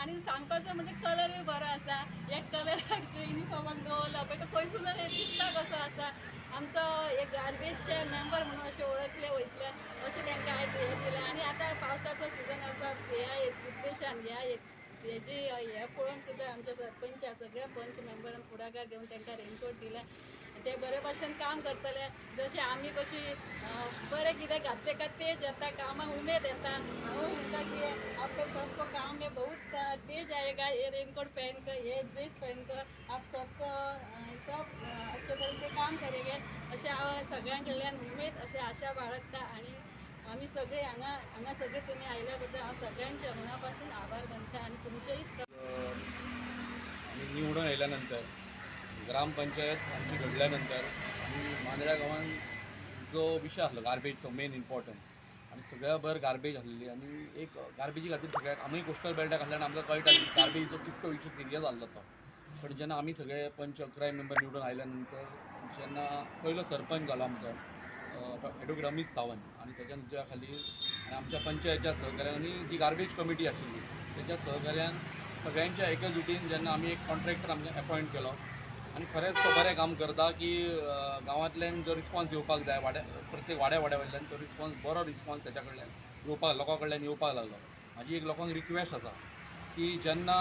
आणि सांगपाचें म्हणजे कलरूय बरो आसा. एक कलराक युनिफॉर्माक दवरला पळय तो खंयसून दिसता कसो आसा. आमचो एक गार्बेजचे मेंबर म्हणून अशें वळखले वयतले अशें तांकां आयज हे दिलें. आनी आतां पावसाचो सिजन आसा ह्या उद्देशान हेजी हे पळोवन सुद्दां आमच्या सरपंचा सगळ्या पंच मेंबरान फुडाकार घेवन तांकां रेनकोट दिले. ते बरे भशेन काम करतले. जशें आमी कशी बरें कितें घातले का तेज येता कामाक उमेद येता. हांव म्हणटा की आपको सबको काम में बहुत तेज आएगा. ये रेनकोट पहन कर ये ड्रेस पहन कर आप सबको सब अच्छे तरीके से काम करेंगे अशें हांव सगळ्यां कडल्यान उमेद अशें आशा बाळगता. आणि आम्ही सगळे हांगा सगळे तुम्ही आयल्या बद्दल हांव सगळ्यांच्या मनापासून आभार मानता. आणि तुमचेही आम्ही निवडून आयल्यानंतर ग्रामपंचायत आमची घडल्यानंतर आणि मांद्र्या गांवांत जो विशय आसलो गार्बेज तो मेन इम्पॉर्टंट आणि सगळ्या भर गार्बेज आसलेली आणि एक गार्बेजी खातीर सगळ्याक आमी कोस्टल बेल्टाक आसल्यान आमकां कळटा की गार्बेजीचो कितको विशय सिरियस आसलो तो. पण जेन्ना आमी सगळे पंच 11 मेंबर निवडून आयल्यानंतर जेन्ना पयलो सरपंच जालो आमचो एडवोकेट अमित सावंत आणि त्याच्या खाली आणि आमच्या पंचायतच्या सहकार्यान जी गार्बेज कमिटी आशिल्ली त्याच्या सहकार्यान सगळ्यांच्या एकजुटीन जेन्ना आमी एक कॉन्ट्रॅक्टर आमकां अपॉयंट केलो आणि खरेंच तो बरें काम करता की गांवांतल्यान जो रिस्पॉन्स येवपाक जाय प्रत्येक वाड्या वयल्यान तो बरो रिस्पॉन्स त्याच्या कडल्यान लोकां कडल्यान येवपाक लागलो. म्हाजी एक लोकांक रिक्वेस्ट आसा की जेन्ना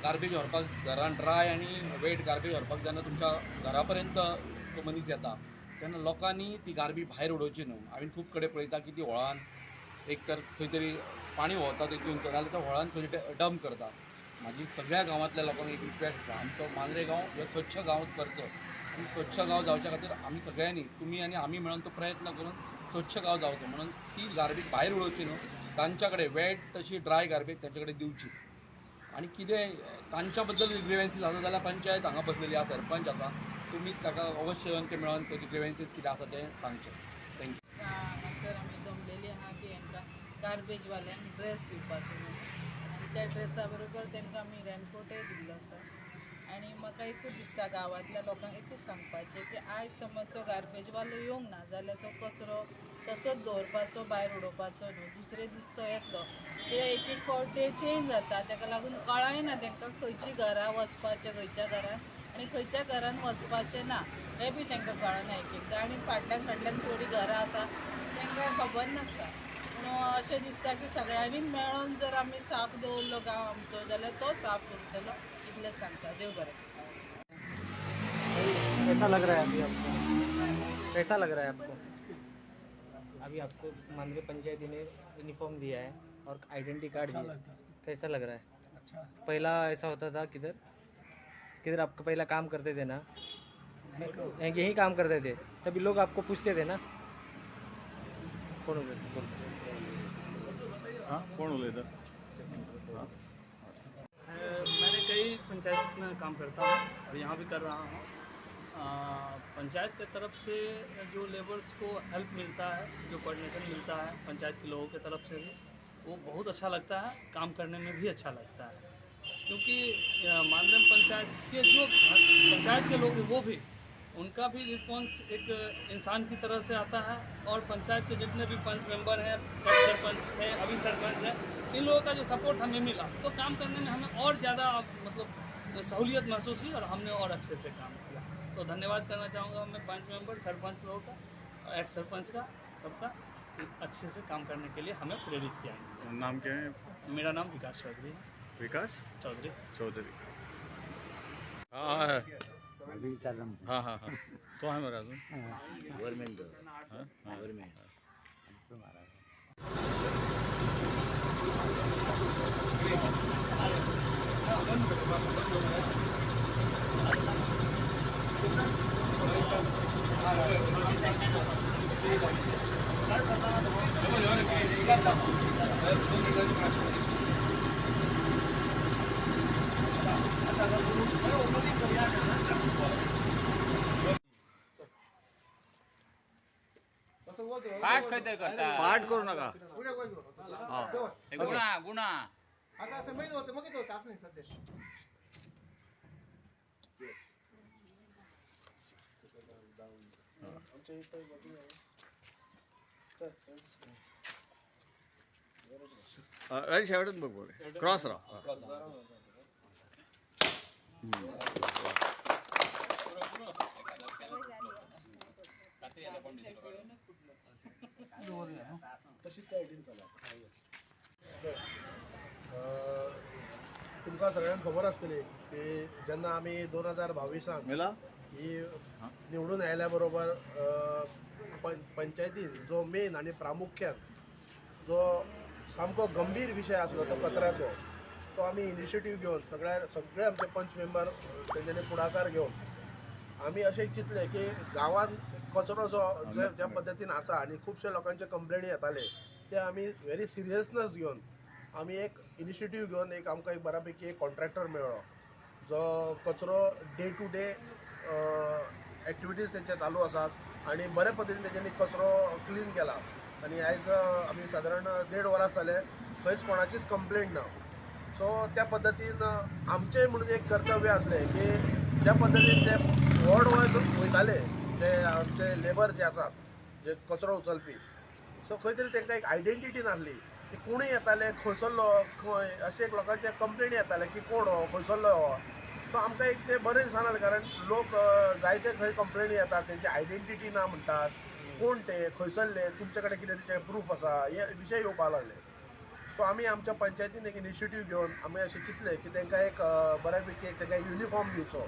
गार्बेज व्हरपाक घरान ड्राय आनी वेट गार्बेज व्हरपाक जेन्ना तुमच्या घरा पर्यंत तो मनीस येता तेन्ना लोकांनी ती गार्बेज भायर उडोवची न्हू. हांवें खूब कडेन पळयता की ती व्हळान एक तर खंय तरी पाणी व्हांवता तितून जाल्यार त्या व्हळान खंय डंप करता. म्हाजी सगळ्या गांवांतल्या लोकांक एक रिक्वेस्ट आसा आमचो मांद्रे गांव हो स्वच्छ गांव करचो आणि स्वच्छ गांव जावच्या खातीर आमी सगळ्यांनी तुमी आनी आमी मेळून तो प्रयत्न करून स्वच्छ गांव जावचो म्हणून ती गार्बेज भायर उडोवची न्हू. तांच्या कडेन वेट तशी ड्राय गार्बेज तांचे कडेन दिवची आणि कितें तांच्या बद्दल ग्रिवेन्सीस आसा जाल्यार पंचायत हांगा बसलेली आसा सरपंच आसा तुमी ताका अवश्य येवन ते मेळोन तेजी ग्रिवेन्सीस कितें आसा तें सांगचें. थँक्यू. हांगासर आमी जमलेली आहा की हांकां गार्बेजवाल्यांक ड्रेस दिवपाचो म्हणून आनी त्या ड्रेसा बरोबर तांकां आमी रेनकोटूय दिल्लो आसा. आनी म्हाका एकूच दिसता गांवांतल्या लोकांक एकूच सांगपाचें की आयज समज तो गार्बेजवालो येवंक ना जाल्यार तो कचरो तसोच दवरपाचो भायर उडोवपाचो न्हू. दुसरे दीस तो येतलो कित्याक एक एक फावट ते चेंज जाता ताका लागून कळायना तांकां खंयची घरां वचपाचें खंयच्या घरान आनी खंयच्या घरान वचपाचें ना हें बी तांकां कळना एक एकदां. आनी फाटल्यान थोडीं घरां आसा तांकां खबर नासता. पूण अशें दिसता की सगळ्यांनी मेळून जर आमी साफ दवरलो गांव आमचो जाल्यार तो साफ उरतलो इतलें सांगता. देव बरें. कैसा लग रहा है अभी आपको? कैसा लग रहा है आपको? अभी आपको मांद्रे पंचायती ने यूनिफॉर्म दिया है और आइडेंटिटी कार्ड दिया है, कैसा लग रहा है? अच्छा पहला ऐसा होता था किधर आपका पहला काम करते थे ना, यही काम करते थे तभी लोग आपको पूछते थे ना कौन हाँ कौन उलेदा मैंने कई पंचायत में काम करता हूँ और यहाँ भी कर रहा हूँ। पंचायत के तरफ से जो लेबर्स को हेल्प मिलता है, जो कोऑर्डिनेशन मिलता है पंचायत के लोगों की तरफ से भी, वो बहुत अच्छा लगता है, काम करने में भी अच्छा लगता है। क्योंकि मांद्रे पंचायत के जो पंचायत के लोग हैं वो भी उनका भी रिस्पॉन्स एक इंसान की तरह से आता है और पंचायत के जितने भी पंच मेंबर हैं, सरपंच है, अभी सरपंच है, इन लोगों का जो सपोर्ट हमें मिला तो काम करने में हमें और ज़्यादा मतलब सहूलियत महसूस हुई और हमने और अच्छे से काम किया। तो धन्यवाद करना चाहूँगा मैं 5 मेंबर सरपंच लोगों का, एक्स सरपंच का, सबका अच्छे से काम करने के लिए हमें प्रेरित किया है। नाम क्या है? मेरा नाम विकास चौधरी है। विकास चौधरी चौधरी. हाँ हाँ हाँ हाँ हाँ तो आहे बरं अजून गव्हर्नमेंट हां हां गव्हर्नमेंट फाट काहीतरी करता पाठ करू नका. गुणा गुणा आता असं माहित होतं मग होतं असं नाही सध्या राजेश शेवटच बघ बरं क्रॉस राहा तुमकां सगळ्यांक खबर आसतली की जेन्ना आमी 2022 मेला ही निवडून आयल्या बरोबर पंचायतीन जो मेन आनी प्रामुख्यान जो सामको गंभीर विशय आसलो तो कचऱ्याचो तो आमी इनिशिएटीव घेवन सगळे आमचे पंच मेंबर तेंच्यांनी पुढाकार घेवन आमी अशें चिंतलें की गांवांत कचरो जो ज्या पद्दतीन आसा आनी खुबशे लोकांचे कंप्लेनी येताले ते आमी व्हेरी सिरियसनेस घेवन आमी एक इनिशिएटीव घेवन आमकां एक बऱ्यापैकी एक कॉन्ट्रॅक्टर मेळ्ळो जो कचरो डे टू डे एक्टिविटीज तेंचे चालू आसात आनी बरे पद्दतीन तेंच्यांनी कचरो क्लीन केला आनी आयज आमी सादारण 1.5 वरां जाले खंयच कोणाचीच कंप्लेंट ना सो त्या पद्दतीन आमचें म्हणून एक कर्तव्य आसलें की ज्या पद्दतीन ते वॉर्ड वायज वयताले जे आमचे लेबर जे आसात जे कचरो उचलपी सो खंय तरी तांकां एक आयडेंटिटी नासली की कोणूय येताले खंयसरलो खंय अशें एक लोकांचे कंप्लेनी येताले की कोण हो खंयसरलो हो सो आमकां एक ते बरें दिसना कारण लोक जायते खंय कंप्लेनी येतात तेंची आयडेंटिटी ना म्हणटात कोण ते खंयसरले तुमचे कडेन कितें तेचे प्रूफ आसा हे विशय येवपाक लागले सो आमी आमच्या पंचायतीन एक इनिशिएटीव घेवन आमी अशें चिंतलें की तांकां एक बऱ्यापैकी एक तांकां युनिफॉर्म दिवचो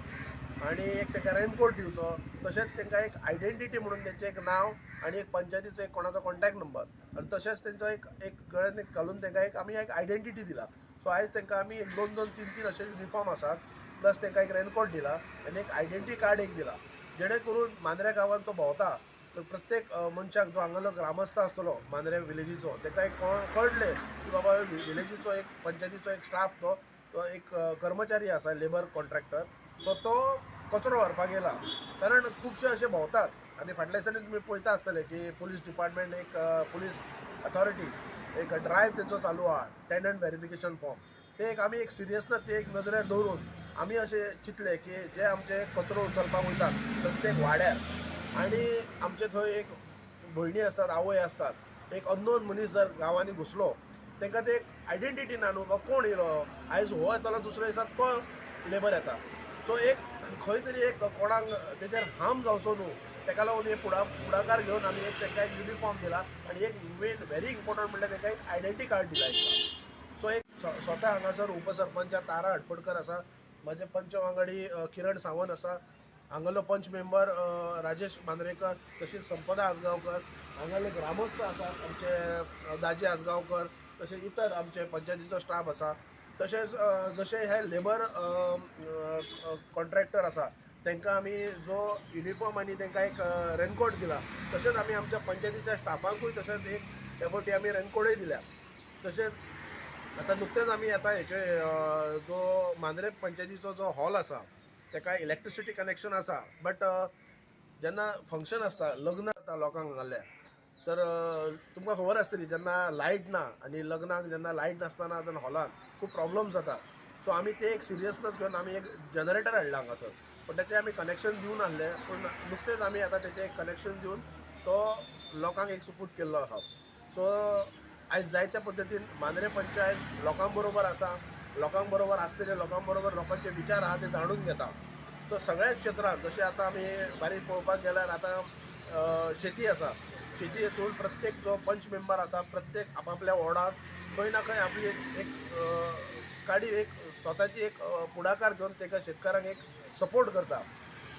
आनी एक तांकां रेनकोट दिवचो तशेंच तांकां एक आयडेंटिटी म्हणून तेंचें एक नांव आनी एक पंचायतीचो एक कोणाचो कॉन्टॅक्ट नंबर आनी तशेंच तेंचो एक गळ्यान एक घालून तांकां एक आमी एक आयडेंटिटी दिला सो आयज तांकां आमी एक 2-2, 3-3 अशे युनिफॉर्म आसात प्लस तांकां एक रेनकोट दिला आनी एक आयडेंटिटी कार्ड एक दिला जेणे करून मांद्रे गांवांत तो भोंवता तर प्रत्येक मनशाक जो हांगालो ग्रामस्थ आसतलो मांद्रे विलेजीचो ताका एक कळटलें की बाबा विलेजीचो एक पंचायतीचो एक स्टाफ तो एक कर्मचारी आसा लेबर कॉन्ट्रॅक्टर सो तो कचरो व्हरपाक येयला कारण खुबशे अशे भोंवतात आनी फाटल्या दिसांनी तुमी पळयता आसतले की पुलीस डिपार्टमेंट एक पुलीस अथॉरिटी एक ड्रायव्ह तेंचो चालू आहा टेनंट व्हेरिफिकेशन फॉर्म ते एक आमी एक सिरियसनस ते एक नजरेर दवरून आमी अशें चिंतले की जे आमचे कचरो उचलपाक वयतात प्रत्येक वाड्यार आनी आमचे थंय एक भयणी आसतात आवय आसतात एक अननोन मनीस जर गांवांनी घुसलो तांकां ते एक आयडेंटिटी ना न्हू कोण येयलो आयज हो येतलो दुसऱ्या दिसा तो लेबर येता सो एक खंय तरी एक कोणाक तेचेर हार्म जावचो न्हू ताका लागून हे पुढाकार घेवन आमी एक तांकां एक युनिफॉर्म दिला आनी एक मेन व्हेरी इम्पॉर्टंट म्हणल्यार तांकां एक आयडेंटिटी कार्ड दिला सो एक स्वता हांगासर उपसरपंच तारा हटपडकर आसा म्हाजे पंच वांगडी किरण सावंत आसा हांगालो पंच मेंबर राजेश मांद्रेकर तशेंच संपदा आसगांवकर हांगाले ग्रामस्थ आसात आमचे दाजी आसगांवकर तशेंच इतर आमचे पंचायतीचो स्टाफ आसा तशेंच जशे हे लेबर कॉन्ट्रॅक्टर आसा तांकां आमी जो युनिफॉर्म आनी तांकां एक रेनकोट दिला तशेंच आमी आमच्या पंचायतीच्या स्टाफांकूय तशेंच एक त्या फावटी आमी रेनकोटूय दिल्या तशेंच आतां नुकतेंच आमी येता हेचे जो मांद्रे पंचायतीचो जो हॉल आसा ताका इलेक्ट्रिसिटी कनेक्शन आसा बट जेन्ना फंक्शन आसता लग्न जाता लोकांक हांगाल्या तर तुमकां खबर आसतली जेन्ना लायट ना आनी लग्नाक जेन्ना लायट नासतना तेन्ना हॉलान खूब प्रॉब्लम्स जाता सो आमी ते एक सिरियसनस घेवन आमी एक जनरेटर हाडला हांगासर पण तेचें आमी कनेक्शन दिवन आहले पूण नुकतेंच आमी आतां तेचें एक कनेक्शन दिवन तो लोकांक एक सुपूत केल्लो आसा सो आयज जायत्या पद्दतीन मांद्रे पंचायत लोकां बरोबर आसा लोकांक बरोबर आसतले लोकांक बरोबर लोकांचे विचार आहा ते जाणून घेता सो सगळ्याच क्षेत्रांत जशें आतां आमी बारीक पळोवपाक गेल्यार आतां शेती आसा शेती हेतून प्रत्येक जो पंच मेंबर आसा प्रत्येक आपापल्या वॉर्डाक खंय ना खंय आपली एक गाडी एक स्वताची एक पुढाकार घेवन ताका शेतकारांक एक सपोर्ट करता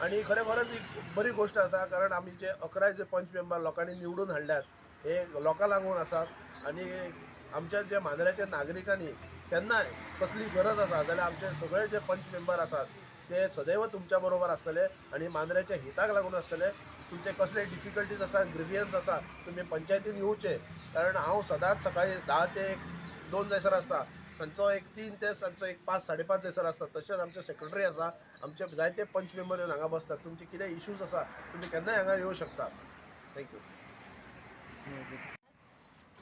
आनी खरेखरच एक बरी गोश्ट आसा कारण आमी जे 11 जे पंच मेंबर लोकांनी निवडून हाडल्यात हे लोकां लागून आसात आनी आमच्या जे मांद्र्याच्या नागरिकांनी केन्नाय कसली गरज आसा जाल्यार आमचे सगळे जे पंच मेंबर आसात ते सदैव तुमच्या बरोबर आसतले आनी मांद्र्याच्या हिताक लागून आसतले तुमचे कसले डिफिकल्टीज आसा ग्रिवियन्स आसा तुमी पंचायतीन येवचे कारण हांव सदांच सकाळी 10 ते 2 जायसर आसता सांजचो एक 3 ते सांजचो एक 5-5:30 जायसर आसता तशेंच आमचे सेक्रेटरी आसा आमचे जायते पंच मेंबर येवन हांगा बसतात तुमचे कितें इश्यूज आसा तुमी केन्नाय हांगा येवं शकतात थँक्यू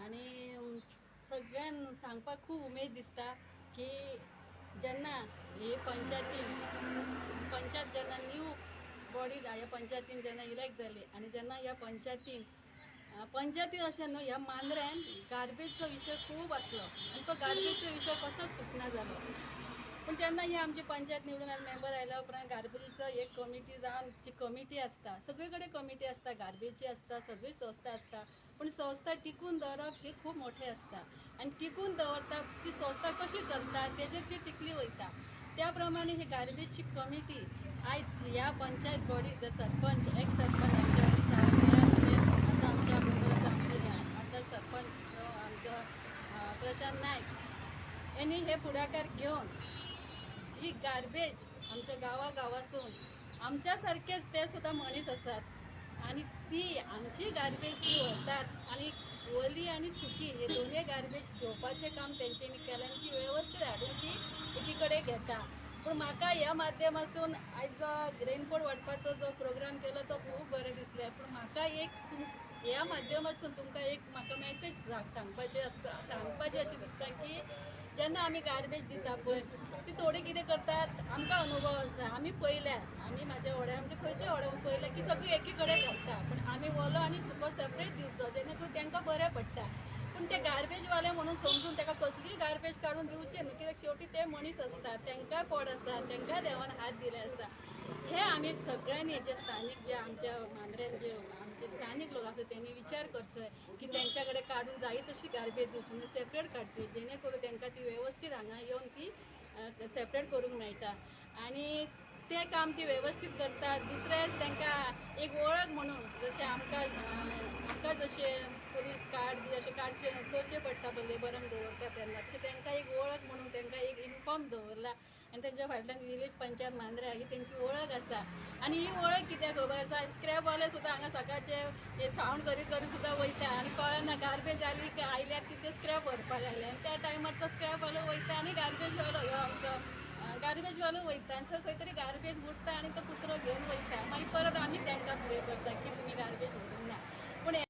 आनी सगळ्यांक सांगपाक खूब उमेद दिसता की जेन्ना हे पंचायत जेन्ना न्यू बॉडी ह्या पंचायतीन जेन्ना इलेक्ट जाली आनी जेन्ना ह्या पंचायतीन पंचायती अशें न्हू ह्या मांद्र्यान गार्बेजचो विशय खूब आसलो आनी तो गार्बेजचो विशय कसोच सुटना जालो. पूण जेन्ना ही आमची पंचायत निवडून मेंबर आयल्या उपरांत गार्बेजीचो एक कमिटी जावन जी कमिटी आसता सगळे कडेन कमिटी आसता गार्बेजची आसता सगळी संस्था आसता पूण संस्था टिकून दवरप ही खूब मोठें आसता आनी टिकून दवरता ती संस्था कशी चलता तेजेर ती टिकली वयता. त्या प्रमाणे ही गार्बेजची कमिटी आयज ह्या पंचायत बॉडीचे सरपंच एक्स सरपंच आमच्या आसले आतां आमच्या बरोबर आमचे आतां सरपंच आमचो प्रशांत नायक यांनी हे पुढाकार घेवन जी गार्बेज आमच्या गांवासून आमच्या सारकेच ते सुद्दां मनीस आसात आणि ती आमची गार्बेज ती व्हरतात आणि ओली आणि सुकी हे दोन्ही गार्बेज घेवपाचें काम तेंच्यांनी केलें आनी ती वेवस्थीत हाडून ती एकी कडेन घेता. पूण म्हाका ह्या माध्यमासून आयज रेनकोट वाटपाचो जो प्रोग्राम केलो तो खूब बरें दिसलें. पूण म्हाका एक ह्या माध्यमासून तुमकां एक म्हाका मॅसेज सांगपाचें अशी दिसता की जेन्ना आमी गार्बेज दिता पळय ती थोडी कितें करतात आमकां अनुभव आसा आमी पयल्या आमी म्हाज्या व्हड्या आमचे खंयचे व्हड्या पयल्या की सगळीं एकी कडेन घालता पूण आमी ओलो आनी सुको सेपरेट दिवचो जेणे करून तांकां बरें पडटा. पूण ते गार्बेजवाले म्हणून समजून ताका कसलीय गार्बेज काडून दिवचे न्हू कित्याक शेवटी ते मनीस आसतात तांकांय पोट आसा तांकांय देवान हात दिले आसा. हे आमी सगळ्यांनी जे स्थानीक जे आमच्या मांद्र्यान जे आमचे स्थानीक लोक आसा तेणी विचार करचो की तेंच्या कडेन काडून जाय तशी गार्बेज दिवची न्हू सेपरेट काडची जेणे करून तांकां ती वेवस्थीत हांगा येवन ती सेपरेट करूंक मेळटा आणि ते काम ती वेवस्थीत करतात. दुसरेच तांकां एक वळख म्हणून जशें आमकां जशें पुलीस कार्ड बी अशें काडचे करचें पडटा पळय लेबरांक दवरता तेन्ना तशें तांकां एक वळख म्हणून तांकां एक युनिफॉर्म दवरला आनी तेंच्या फाटल्यान विलेज पंचायत मांद्र्या ही तेंची वळख आसा. आनी ही वळख कित्याक खबर आसा स्क्रॅपवाले सुद्दां हांगा सकाळचे हे सावंड करीत सुद्दां वयता आनी कळना गार्बेज आयल्यार तिथे स्क्रॅप व्हरपाक आयले आनी त्या टायमार तो स्क्रॅपवालो वयता आनी गार्बेजवालो हो आमचो गार्बेजवालो वयता आनी थंय खंय तरी गार्बेज उरता आनी तो कुत्रो घेवन वयता मागीर परत